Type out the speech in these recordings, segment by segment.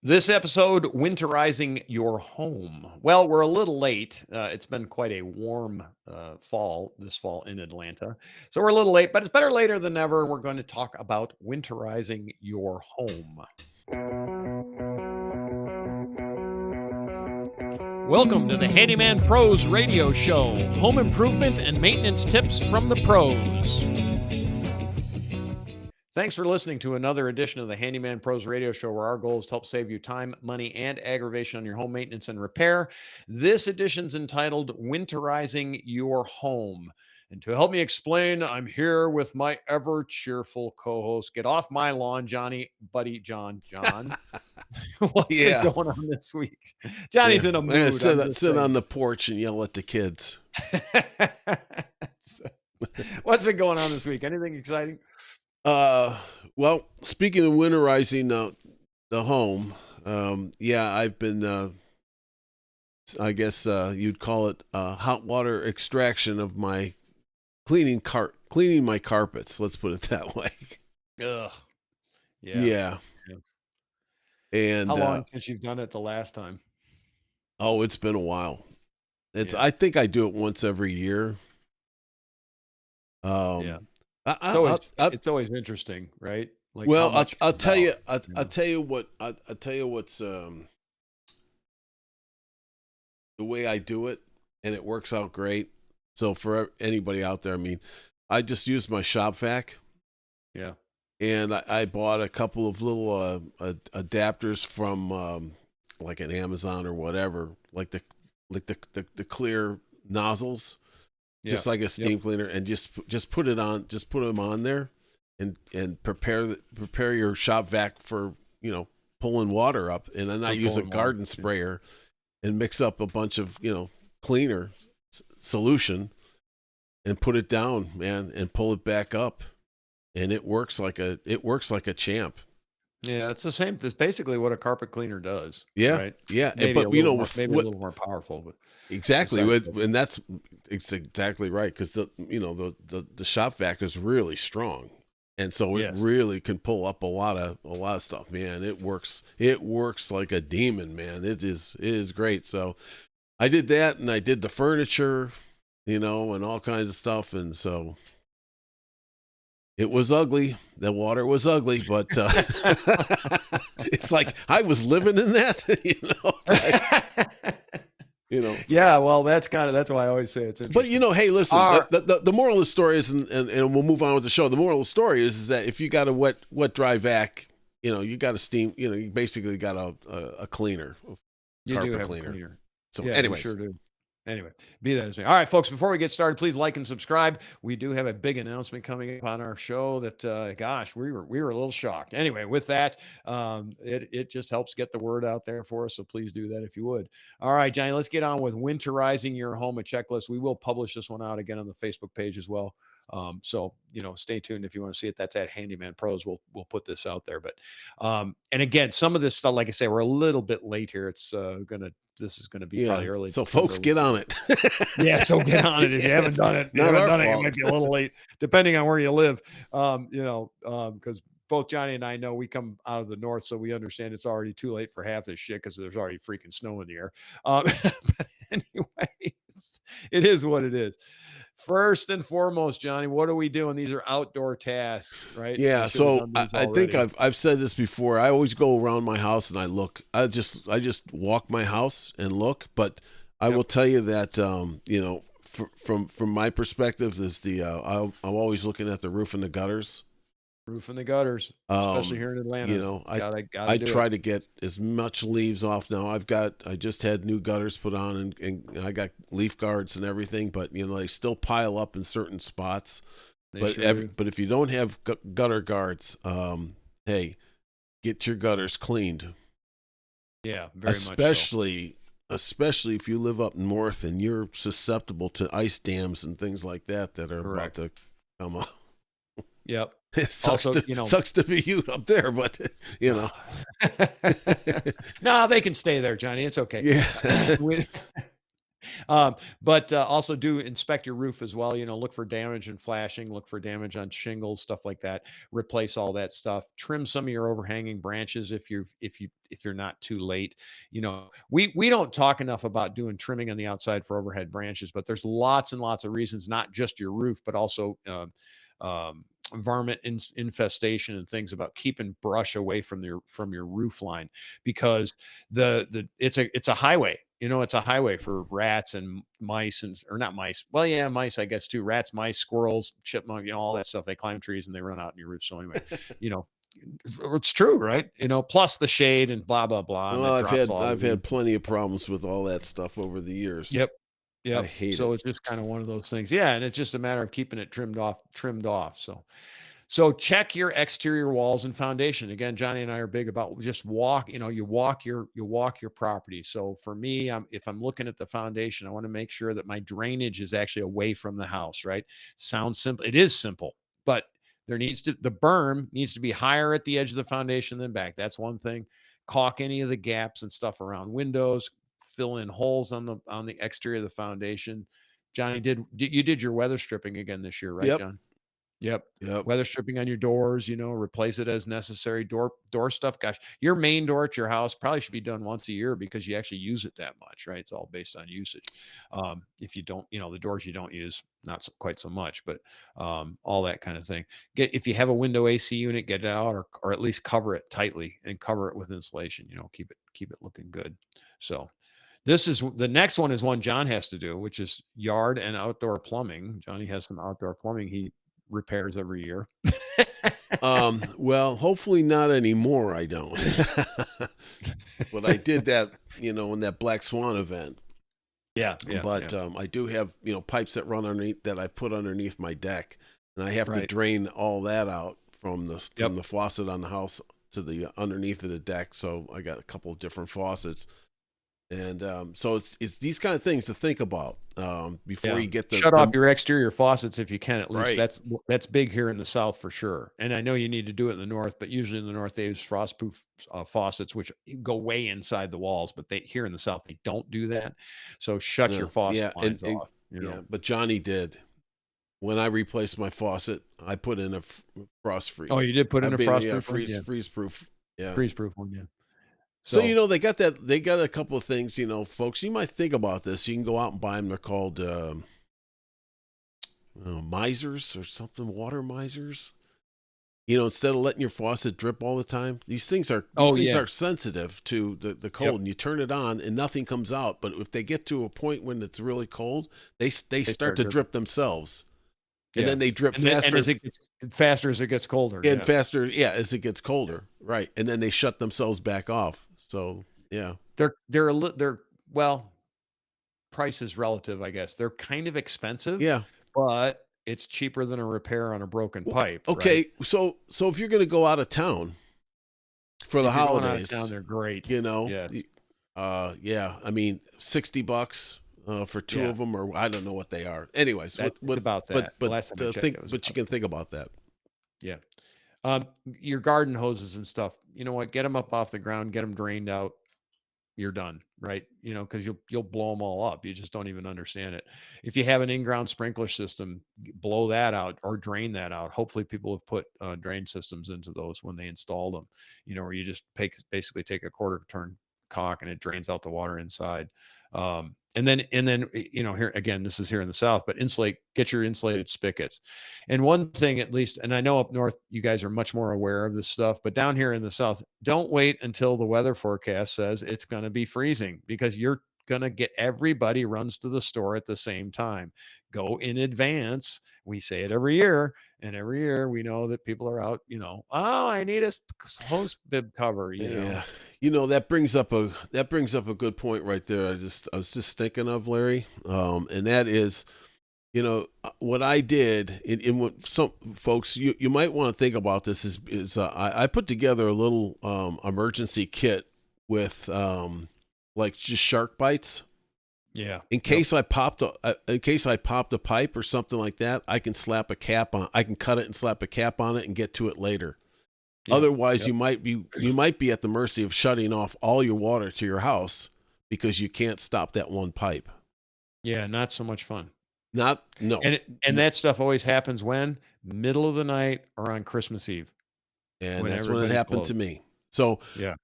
This episode, winterizing your home. Well, we're a little late. It's been quite a warm fall this fall in Atlanta. So we're a little late, but it's better later than never. We're going to talk about winterizing your home. Welcome to the Handyman Pros Radio Show. Home improvement and maintenance tips from the pros. Thanks for listening to another edition of the Handyman Pros Radio Show, where our goal is to help save you time, money, and aggravation on your home maintenance and repair. This edition's entitled Winterizing Your Home. And to help me explain, I'm here with my ever cheerful co-host. Get off my lawn, Johnny, buddy, John. What's been going on this week? Johnny's in a mood. Sit on the porch and yell at the kids. What's been going on this week? Anything exciting? Well, speaking of winterizing the home, I've been, I guess you'd call it hot water extraction of my cleaning my carpets. Let's put it that way. Ugh. Yeah. And how long since you've done it the last time? Oh, it's been a while. I think I do it once every year. It's always interesting, right? Like, well, I'll tell you what's the way I do it, and it works out great. So for anybody out there, I mean, I just use my shop vac. Yeah. And I bought a couple of little adapters from like an Amazon or whatever, like the clear nozzles. Just like a steam cleaner, and just put them on there, and prepare your shop vac for pulling water up, and then I use a garden sprayer and mix up a bunch of cleaner solution and put it down, man, and pull it back up, and it works like a champ. Yeah, it's the same. It's basically what a carpet cleaner does. Yeah, right? Yeah, maybe a little more powerful, but exactly, and it's exactly right, because the shop vac is really strong, and so it really can pull up a lot of stuff. Man, it works like a demon, man. It is great. So I did that, and I did the furniture, and all kinds of stuff, and so. It was ugly. The water was ugly, but it's like I was living in that, Yeah, well, that's why I always say it's interesting. But hey, listen, the moral of the story is, and we'll move on with the show. The moral of the story is that if you got a wet dry vac, you got a steam, you basically got a cleaner, carpet cleaner. So anyway, sure do. Anyway, be that as may. All right, folks, before we get started, please like and subscribe. We do have a big announcement coming up on our show that, gosh, we were a little shocked. Anyway, with that, it just helps get the word out there for us. So please do that if you would. All right, Johnny, let's get on with winterizing your home, a checklist. We will publish this one out again on the Facebook page as well. So, stay tuned if you want to see it. That's at Handyman Pros. We'll put this out there. But, and again, some of this stuff, like I say, we're a little bit late here. This is going to be probably early. So folks, get on it. Yeah. So get on it. If you haven't done it, it might be a little late, depending on where you live. Because both Johnny and I know we come out of the north, so we understand it's already too late for half this shit because there's already freaking snow in the air. But anyway, it is what it is. First and foremost, Johnny, what are we doing? These are outdoor tasks, right? Yeah. So I think I've said this before. I always go around my house and I look. I just walk my house and look. But I will tell you that from my perspective, is I'm always looking at the roof and the gutters. Roof and the gutters, especially here in Atlanta. I try to get as much leaves off now. I just had new gutters put on, and I got leaf guards and everything, but they still pile up in certain spots. But if you don't have gutter guards, hey, get your gutters cleaned. Yeah, very much so. Especially if you live up north and you're susceptible to ice dams and things like that are about to come up. Yep. It sucks to be you up there, but no, they can stay there, Johnny. It's okay. Yeah. But also do inspect your roof as well. Look for damage and flashing, look for damage on shingles, stuff like that. Replace all that stuff. Trim some of your overhanging branches if you're not too late. We don't talk enough about doing trimming on the outside for overhead branches, but there's lots and lots of reasons, not just your roof, but also varmint infestation and things about keeping brush away from your roof line, because it's a highway. It's a highway for rats and mice, or not mice. Well, yeah, mice, I guess too. Rats, mice, squirrels, chipmunk, all that stuff. They climb trees and they run out in your roof. So anyway, you know, it's true, right? Plus the shade and blah blah blah, and Well, it I've drops had all the I've had leaves. plenty of problems with all that stuff over the years. Yep. I Yep. hate So it. it's just kind of one of those things. Yeah, and it's just a matter of keeping it trimmed off. So check your exterior walls and foundation. Again, Johnny and I are big about just walk, you walk your property. So for me, if I'm looking at the foundation, I want to make sure that my drainage is actually away from the house, right? Sounds simple. It is simple, but the berm needs to be higher at the edge of the foundation than back. That's one thing. Caulk any of the gaps and stuff around windows, fill in holes on the exterior of the foundation. Johnny, you did your weather stripping again this year, right, Yep. John? Yep. Yep. Weather stripping on your doors, replace it as necessary. Door stuff. Gosh, your main door at your house probably should be done once a year because you actually use it that much, right? It's all based on usage. If you don't, the doors you don't use, not quite so much, but all that kind of thing. If you have a window AC unit, get it out, or at least cover it tightly and cover it with insulation. Keep it looking good. So the next one is one John has to do, which is yard and outdoor plumbing. Johnny has some outdoor plumbing he repairs every year. Well, hopefully not anymore. I don't. But I did that, in that Black Swan event. Yeah. But I do have, pipes that run underneath that I put underneath my deck, and I have to drain all that out from the faucet on the house to the underneath of the deck. So I got a couple of different faucets. And so it's these kind of things to think about before you get shut off your exterior faucets if you can. At least right. that's big here in the South for sure. And I know you need to do it in the North, but usually in the North they use frostproof faucets, which go way inside the walls. But here in the South they don't do that. So shut your faucet lines off. Yeah, but Johnny did. When I replaced my faucet, I put in a frost freeze. Oh, you did put in a frostproof freeze proof. Yeah, freeze proof one. Yeah. So, they got a couple of things, folks, you might think about this. You can go out and buy them. They're called misers or something, water misers. Instead of letting your faucet drip all the time, these things are sensitive to the cold, and you turn it on and nothing comes out. But if they get to a point when it's really cold, they start to drip themselves. And then they drip faster. And as it gets faster as it gets colder. And faster, as it gets colder. Right. And then they shut themselves back off. So, yeah. They're price is relative, I guess. They're kind of expensive. Yeah. But it's cheaper than a repair on a broken pipe. Okay. Right? So if you're going to go out of town for the holidays, they're great. Yes. Yeah. I mean, $60 for two of them, or I don't know what they are. Anyways, it's about that. But you can think about that. Yeah. Your garden hoses and stuff. You know what? Get them up off the ground. Get them drained out. You're done, right? Because you'll blow them all up. You just don't even understand it. If you have an in-ground sprinkler system, blow that out or drain that out. Hopefully, people have put drain systems into those when they installed them. Where you just basically take a quarter turn caulk and it drains out the water inside. And then here again, this is here in the South, but get your insulated spigots. And one thing, at least, and I know up north you guys are much more aware of this stuff, but down here in the South, don't wait until the weather forecast says it's going to be freezing, because you're going to get everybody runs to the store at the same time. Go in advance. We say it every year, and every year we know that people are out, oh, I need a hose bib cover, Yeah. That brings up a good point right there. I was just thinking of, Larry, and that is, what I did in what some folks, you might want to think about this is I put together a little emergency kit with like just shark bites. Yeah. In case I popped a pipe or something like that, I can slap a cap on. I can cut it and slap a cap on it and get to it later. Yeah. Otherwise, you might be at the mercy of shutting off all your water to your house because you can't stop that one pipe. Yeah, not so much fun. Not no, And no, that stuff always happens when? Middle of the night or on Christmas Eve and when that's when it everybody's happened closed. to me. So Yeah.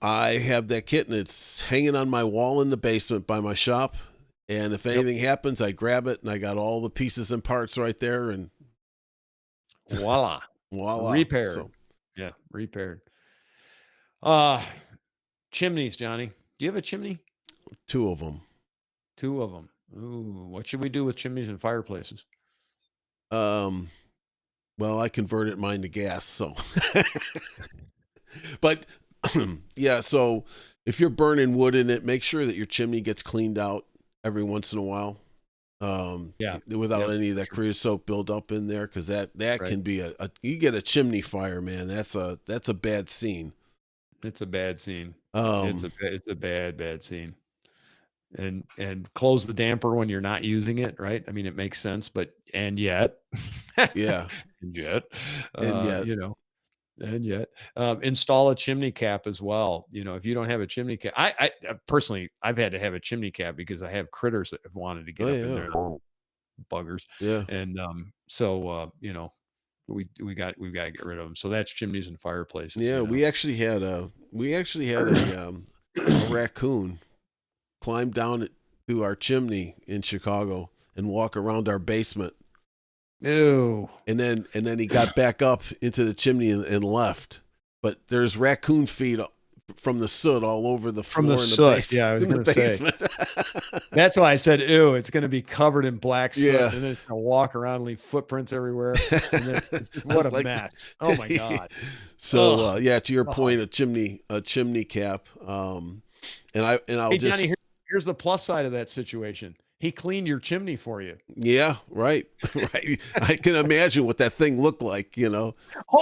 I have that kit and it's hanging on my wall in the basement by my shop. And if Yep. anything happens, I grab it and I got all the pieces and parts right there and Voila. voila. Repaired. So Yeah, repaired. Uh, Chimneys, Johnny. Do you have a chimney? two of them. 2 of them. Ooh, what should we do with chimneys and fireplaces? Um, well, I converted mine to gas, so but yeah, so if you're burning wood in it, make sure that your chimney gets cleaned out every once in a while. Yeah. Without Yep, any of for that sure. creosote buildup in there, because that Right. can be a you get a chimney fire, man. That's a bad scene. It's a bad scene. Um, It's a bad, bad scene. And close the damper when you're not using it, right? I mean, it makes sense, but and yet yeah, and yet, and yet, you know, and yet, install a chimney cap as well. You know, if you don't have a chimney cap, personally, I've had to have a chimney cap because I have critters that have wanted to oh get up in yeah, there, little buggers, yeah, and so you know, we've got to get rid of them. So that's chimneys and fireplaces. yeah. You know, We actually had a raccoon climb down through our chimney in Chicago and walk around our basement. ew, And then he got back up into the chimney and left. But there's raccoon feet from the soot all over the from the floor in the soot. base Yeah, I was in the gonna say. basement. That's why I said, "Ew." It's going to be covered in black soot, Yeah. and then it's going to walk around, leave footprints everywhere, and then it's just I what was a like, mess. Oh my god. so Ugh. yeah, to your Oh. point, a chimney cap. And I'll Hey, Johnny, just here's the plus side of that situation. He cleaned your chimney for you. yeah, right, right. I can imagine what that thing looked like. Oh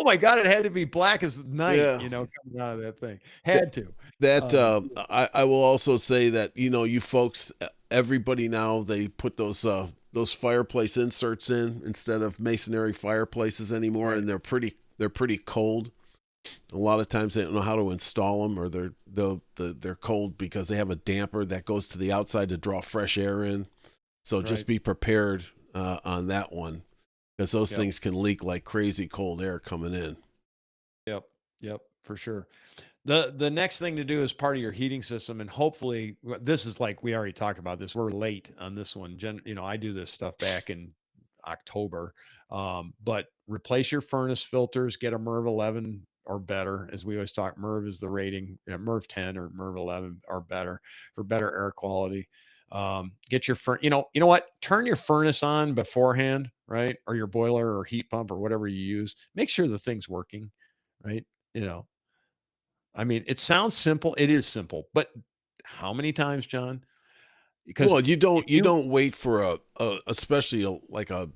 my god, it had to be black as night, Yeah. coming out of that thing. That Had to. that Uh, I will also say that you folks, everybody now they put those fireplace inserts in instead of masonry fireplaces anymore, right, and they're pretty cold. A lot of times they don't know how to install them, or they're cold because they have a damper that goes to the outside to draw fresh air in. So just right. be prepared on that one because those Yep. things can leak like crazy cold air coming in. Yep. Yep, for sure. The next thing to do is part of your heating system, and hopefully this is like we already talked about this. We're late on this one. I do this stuff back in October. But replace your furnace filters, get a MERV 11 or better. As we always talk, MERV is the rating, MERV 10 or MERV 11 or better for better air quality. Get your you know what? Turn your furnace on beforehand, right? Or your boiler or heat pump or whatever you use. Make sure the thing's working, right? You know, I mean, it sounds simple. It is simple, but how many times, John? Because Well, you if don't you you don't wait for especially like a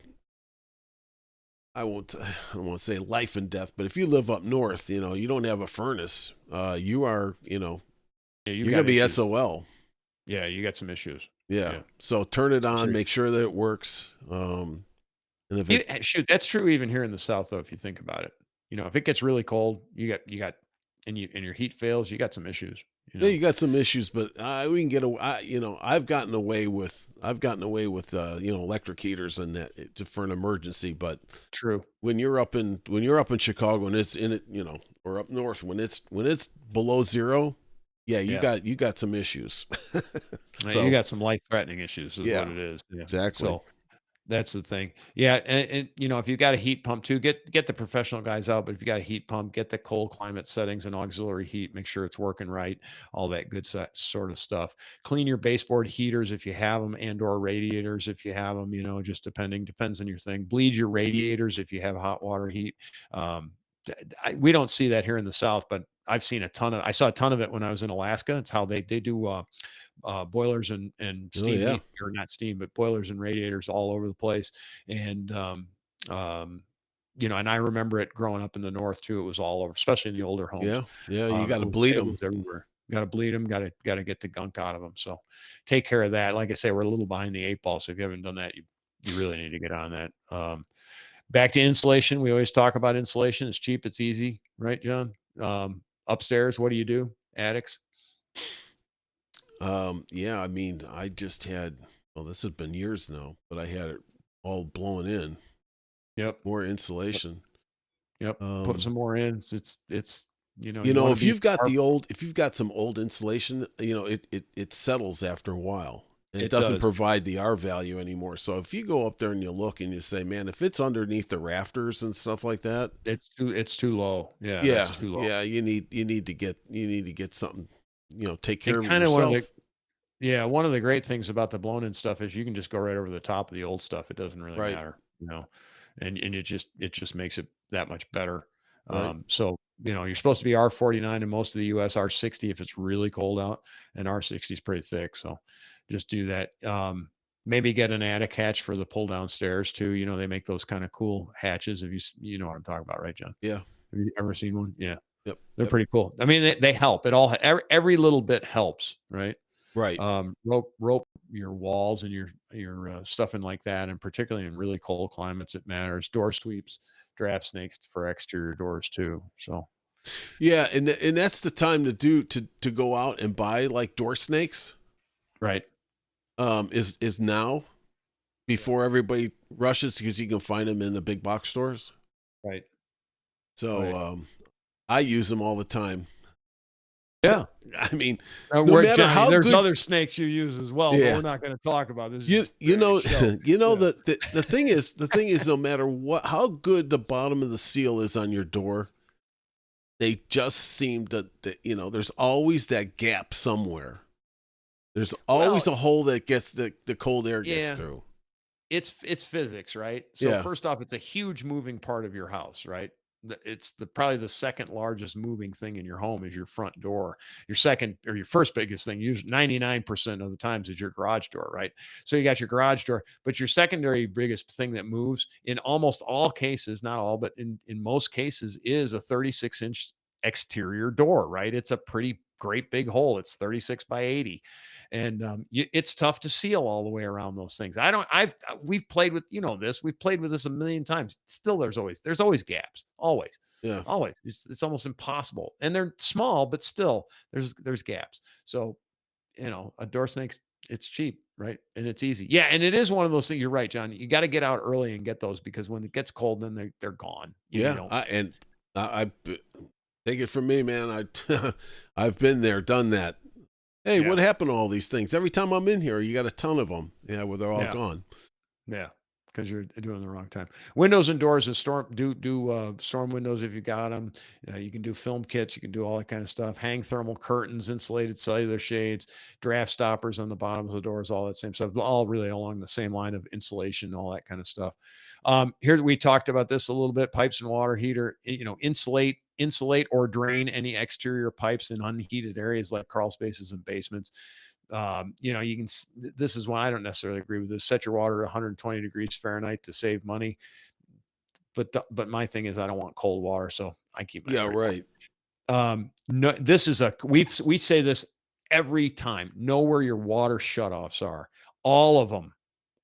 I won't I don't want to say life and death, but if you live up north, you don't have a furnace. You are, yeah, you've you're gonna got be issues. SOL. Yeah, you got some issues. Yeah. Yeah. So turn it So on, make sure that it works. And if it shoot, that's true even here in the South, though, if you think about it. If it gets really cold, you got and your heat fails, you got some issues, you Yeah, know? you got some issues, but we can get away. I've gotten away with electric heaters and that for an emergency. But True. when you're up in Chicago and it's in it, or up north when it's below zero, yeah, you Yeah. got you got some issues. You So got some life-threatening issues is what yeah, it is. Yeah. exactly. So that's the thing. Yeah, and if you got a heat pump too, get the professional guys out. But if you got a heat pump, get the cold climate settings and auxiliary heat. Make sure it's working right. All that good sort of stuff. Clean your baseboard heaters if you have them, and/or radiators if you have them. Just depends on your thing. Bleed your radiators if you have hot water heat. Um, we don't see that here in the South, but I saw a ton of it when I was in Alaska. It's how they do boilers and Oh steam yeah, heat, or not steam, but boilers and radiators all over the place. And, um, and I remember it growing up in the North too. It was all over, especially in the older homes. yeah, yeah. You got to bleed It was them. everywhere. Got to bleed them. Got to get the gunk out of them. So take care of that. Like I say, we're a little behind the eight ball. So if you haven't done that, you really need to get on that. Back to insulation. We always talk about insulation. It's cheap. It's easy, right, John? Upstairs, what do you do? Attics. Yeah, I mean, I just had. Well, this has been years now, but I had it all blown in. Yep. More Yep. insulation. Yep. Put Um, some more in. It's you you know, want to if be you've got careful. if you've got some old insulation, it settles after a while. And it It doesn't does. provide the R value anymore. So if you go up there and you look and you say, man, if it's underneath the rafters and stuff like that, It's too low. Yeah, that's yeah, too low. yeah, you need to get something, take care And of it kind of one of the yourself. Yeah, one of the great things about the blown-in stuff is you can just go right over the top of the old stuff. It doesn't really Right, matter, and it just makes it that much better. right. So, you're supposed to be R49 in most of the US, R60 if it's really cold out, and R60 is pretty thick. So just do that. Maybe get an attic hatch for the pull downstairs too. They make those kind of cool hatches. You know what I'm talking about, right, John? Yeah. Have you ever seen one? Yeah, Yep. they're Yep. pretty cool. I mean, they help. Every little bit helps, right? Right. Rope your walls and your stuff in like that, and particularly in really cold climates, it matters. Door sweeps, draft snakes for exterior doors too. So Yeah, and that's the time to to go out and buy like door snakes. right, Is now yeah, before everybody rushes because you can find them in the big box stores. right, So right, I use them all the time. yeah. I mean, no We're matter Johnny. how There's good, other snakes you use as well, but yeah, we're not going to talk about this. Is you just you great know show. Yeah, the thing is no matter what how good the bottom of the seal is on your door, they just seem there's always that gap somewhere. There's well, always a hole that gets the cold air gets yeah. through. It's physics, right? So Yeah, first off, it's a huge moving part of your house, right? It's probably the second largest moving thing in your home is your front door. Your second or your first biggest thing, usually 99% of the times, is your garage door, right? So you got your garage door, but your secondary biggest thing that moves in almost all cases, not all, but in most cases, is a 36-inch exterior door, right? It's a pretty great big hole. It's 36 by 80, and it's tough to seal all the way around those things. I don't. I've We've played with this. We've played with this a million times. Still, there's always gaps. Always, yeah, always. It's almost impossible, and they're small, but still, there's gaps. So a door snake's it's cheap, right? And it's easy. Yeah, and it is one of those things. You're right, John. You got to get out early and get those because when it gets cold, then they're gone. You yeah. don't. I take it from me, man. I've been there, done that. Hey, Yeah, what happened to all these things? Every time I'm in here, you got a ton of them. Yeah, well, they're all yeah. gone. Yeah, because you're doing the wrong time. Windows and doors and storm windows if you got them. You can do film kits. You can do all that kind of stuff. Hang thermal curtains, insulated cellular shades, draft stoppers on the bottoms of the doors, all that same stuff. All really along the same line of insulation, all that kind of stuff. Here we talked about this a little bit. Pipes and water heater. Insulate or drain any exterior pipes in unheated areas like crawl spaces and basements. This is why I don't necessarily agree with this. Set your water to 120 degrees Fahrenheit to save money. But my thing is I don't want cold water, so I keep mine Yeah, pretty warm. right. No, this is we say this every time. Know where your water shutoffs are. All of them.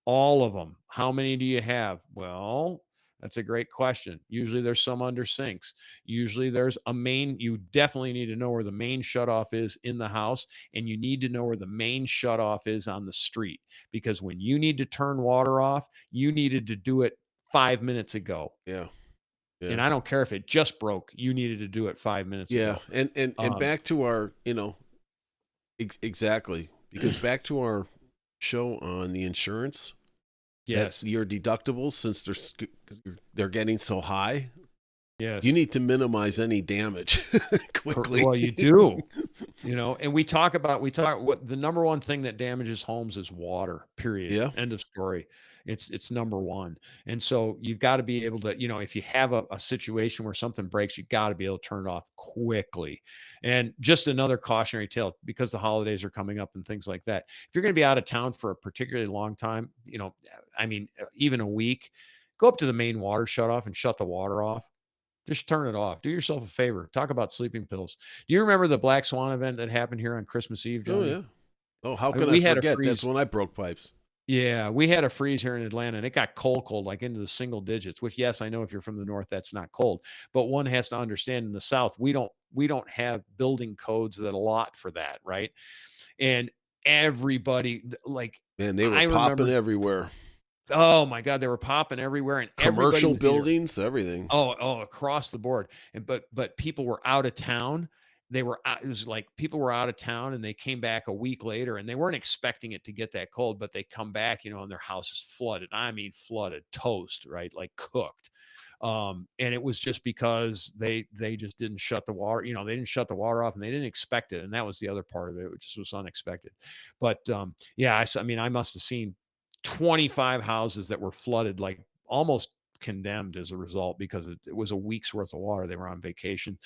All of them. How many do you have? Well, that's a great question. Usually there's some under sinks. Usually there's a main. You definitely need to know where the main shutoff is in the house, and you need to know where the main shutoff is on the street. Because when you need to turn water off, you needed to do it 5 minutes ago. Yeah, yeah, And I don't care if it just broke, you needed to do it 5 minutes yeah. ago. And Um, back to our, exactly, because back to our show on the insurance that yes, your deductibles, since they're getting so high, you yes. need to minimize any damage quickly. Well, you do. And we talk what the number one thing that damages homes is water, period. Yeah, End of story. It's number one. And so you've got to be able to, if you have a situation where something breaks, you got to be able to turn it off quickly. And just another cautionary tale, because the holidays are coming up and things like that. If you're going to be out of town for a particularly long time, even a week, go up to the main water shut off and shut the water off. Just turn it off. Do yourself a favor. Talk about sleeping pills. Do you remember the Black Swan event that happened here on Christmas Eve, oh Johnny? yeah. Oh, how I mean, can I we had a forget? That's freeze. when I broke pipes. Yeah, we had a freeze here in Atlanta, and it got cold, like into the single digits. Which, yes, I know if you're from the north, that's not cold, but one has to understand in the south, we don't have building codes that allot for that, right? And everybody, like, Man, they were I popping remember, everywhere. oh my God, they were popping everywhere and everybody Commercial was either, buildings, everything. across the board. And but people were out of town. They were out, it was like people were out of town and they came back a week later and they weren't expecting it to get that cold, but they come back, and their house is flooded. I mean, flooded, toast, right? Like cooked. And it was just because they just didn't shut the water, they didn't shut the water off and they didn't expect it. And that was the other part of it. It just was unexpected. But yeah, I mean, I must have seen 25 houses that were flooded, like almost condemned as a result, because it was a week's worth of water. They were on vacation,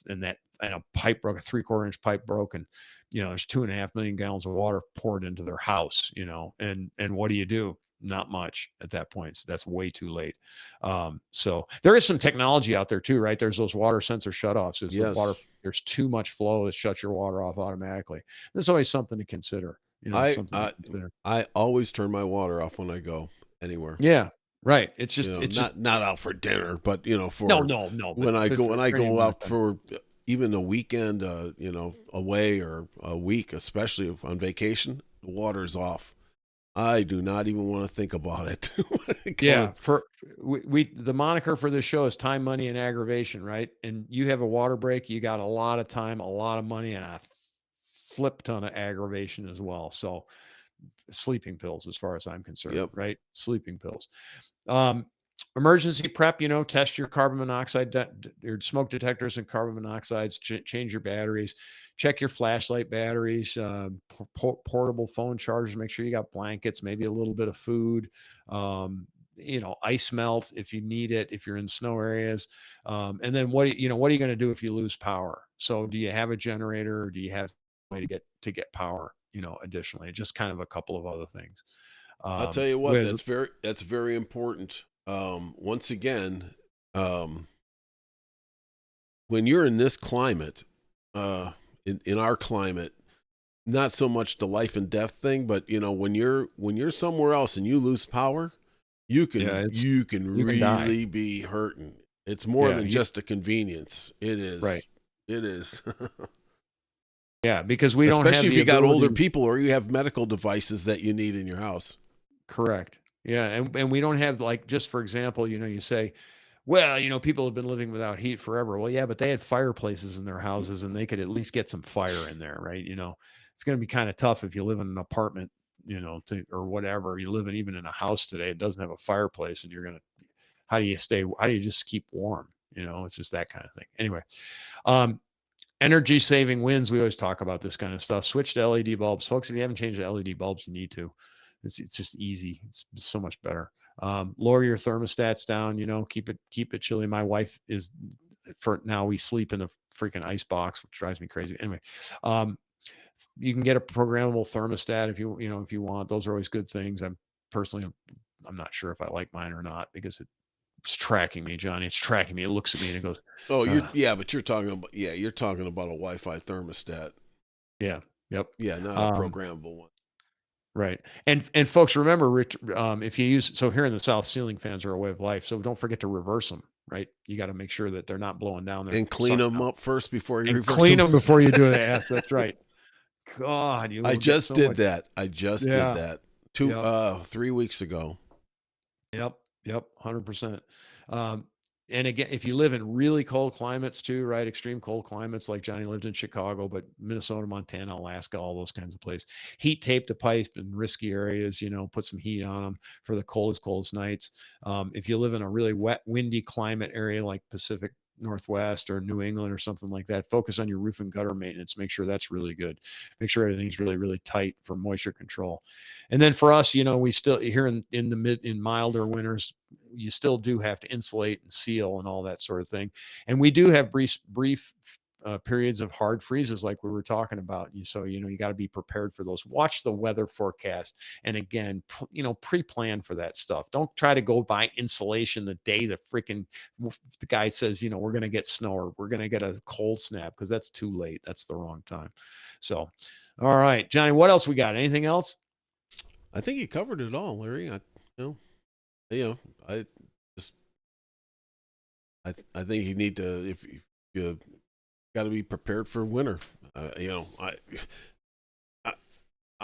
and a pipe broke, a 3/4 inch pipe broke, and there's 2.5 million gallons of water poured into their house. And what do? Not much at that point. So that's way too late. So there is some technology out there too, right? There's those water sensor shutoffs. It's the water. Yes. There's too much flow, it shuts your water off automatically. There's always something to consider. I Something to I consider. I always turn my water off when I go anywhere. Yeah, right. It's just Not out for dinner, but no, for no, no. But when I go for any amount of out time. for even a weekend, away, or a week, especially on vacation, the water's off. I do not even want to think about it. Yeah, Going, for we the moniker for this show is time, money, and aggravation, right? And you have a water break, you got a lot of time, a lot of money, and a flip ton of aggravation as well. So sleeping pills, as far as I'm concerned, yep. right? Sleeping pills. Um, Emergency prep, test your carbon monoxide, your smoke detectors and carbon monoxides, change your batteries, check your flashlight batteries, portable phone chargers, make sure you got blankets, maybe a little bit of food, ice melt if you need it, if you're in snow areas. And then what are you going to do if you lose power? So do you have a generator, or do you have a way to get power, additionally? Just kind of a couple of other things. I'll tell you what, With that's very important. Once again, um, when you're in this climate, in our climate, not so much the life and death thing, but when you're somewhere else and you lose power, you Yeah, can it's you can you can die. really be hurting. It's more Yeah, than just a convenience. It right. is. It is. Yeah, because we don't Especially have if the you got older ability. people or you have medical devices that you need in your house. Correct. Yeah, and we don't have, like, just for example, you say, well, people have been living without heat forever. Well, yeah, but they had fireplaces in their houses and they could at least get some fire in there, right? It's going to be kind of tough if you live in an apartment, or whatever. You live in even in a house today, it doesn't have a fireplace, and how do you just keep warm? It's just that kind of thing. Anyway, um, energy saving wins. We always talk about this kind of stuff. Switch to LED bulbs, folks. If you haven't changed to LED bulbs, you need to. It's just easy. It's so much better. Lower your thermostats down. Keep it chilly. My wife is, for now, we sleep in a freaking ice box, which drives me crazy. Anyway, um, you can get a programmable thermostat if you want. Those are always good things. I'm not sure if I like mine or not, because it's tracking me, Johnny. It's tracking me. It looks at me and it goes, Oh, uh, but you're talking about a Wi-Fi thermostat. yeah, yep. Yeah, not a Um, programmable one. Right. And folks, remember, Rich, if you use, so here in the South, ceiling fans are a way of life. So don't forget to reverse them, right? You got to make sure that they're not blowing down there. And clean them up first before you And reverse clean them. them before you do the ass. That's right. God, you I will get just so did much. that. I just did Yeah. that Yep. 3 weeks ago. Yep. Yep. 100%. Um, and again, if you live in really cold climates too, right? Extreme cold climates, like Johnny lived in Chicago, but Minnesota, Montana, Alaska, all those kinds of places. Heat tape the pipe in risky areas, put some heat on them for the coldest nights. If you live in a really wet, windy climate area like Pacific Northwest or New England or something like that, focus on your roof and gutter maintenance. Make sure that's really good. Make sure everything's really, really tight for moisture control. And then for us, we still, here in milder winters, you still do have to insulate and seal and all that sort of thing. And we do have brief periods of hard freezes, like we were talking about. So, you got to be prepared for those. Watch the weather forecast. And again, pre-plan for that stuff. Don't try to go buy insulation the day the guy says, we're going to get snow or we're going to get a cold snap, because that's too late. That's the wrong time. So, all right, Johnny, what else we got? Anything else? I think you covered it all, Larry. You I just I think you need to, if you got to be prepared for winter. I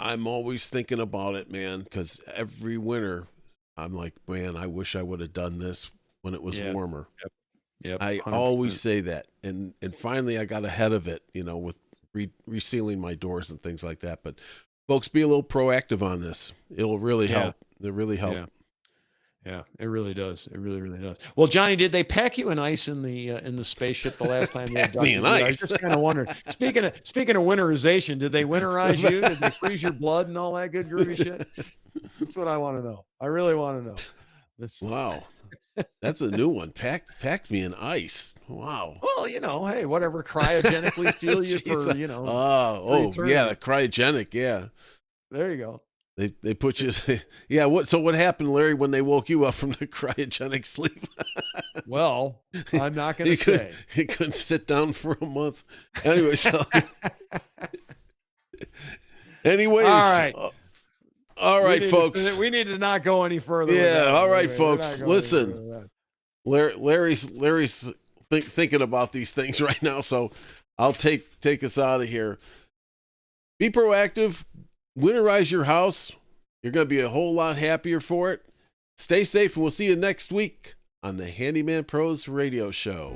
I'm always thinking about it, man, because every winter I'm like, man, I wish I would have done this when it was warmer. Yep. Yep. I 100%. always say that. And finally I got ahead of it, with resealing my doors and things like that. But folks, be a little proactive on this. It'll really help. It'll really help. Yeah. Yeah, it really does. It really, really does. Well, Johnny, did they pack you an ice in the spaceship the last time? Pack me an ice. I was just kind of wondering. Speaking of winterization, did they winterize you? Did they freeze your blood and all that good groovy shit? That's what I want to know. I really want to know. Wow, that's a new one. Packed me in ice. Wow. Well, hey, whatever, cryogenically seal you for the cryogenic. Yeah. There you go. They put you, yeah. What happened, Larry, when they woke you up from the cryogenic sleep? Well, I'm not going to say. You couldn't sit down for a month. Anyway, all right, folks. We need to not go any further. Yeah. All right, folks. Listen, Larry's thinking about these things right now, so I'll take us out of here. Be proactive. Winterize your house. You're going to be a whole lot happier for it. Stay safe, and we'll see you next week on the Handyman Pros Radio Show.